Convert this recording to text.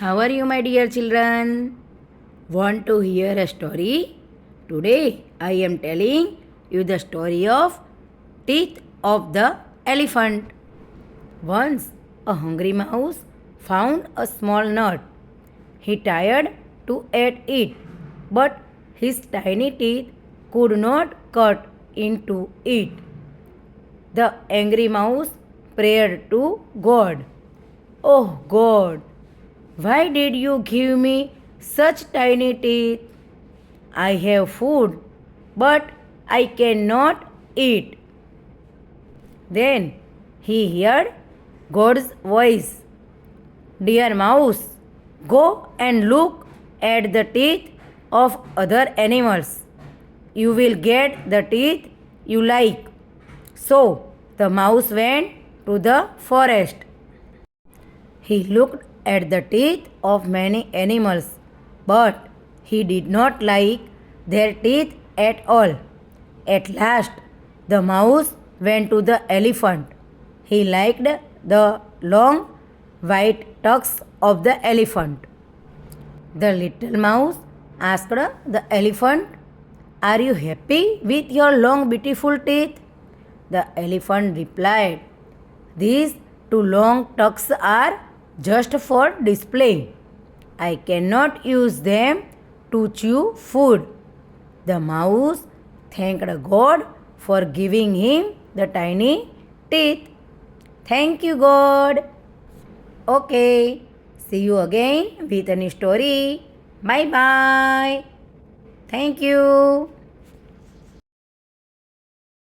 How are you, my dear children? Want to hear a story? Today I am telling you the story of Teeth of the Elephant. Once a hungry mouse found a small nut. He tried to eat it, but his tiny teeth could not cut into it. The angry mouse prayed to God. Oh God, why did you give me such tiny teeth? I have food, but I cannot eat. Then he heard God's voice. Dear mouse, go and look at the teeth of other animals. You will get the teeth you like. So the mouse went to the forest. He looked at the teeth of many animals, but he did not like their teeth at all. At last, the mouse went to the elephant. He liked the long white tusks of the elephant. The little mouse asked the elephant, "Are you happy with your long, beautiful teeth?" The elephant replied, "These two long tusks are just for display. I cannot use them to chew food." The mouse thanked God for giving him the tiny teeth. Thank you, God. Okay, see you again with a new story. Bye bye. Thank you.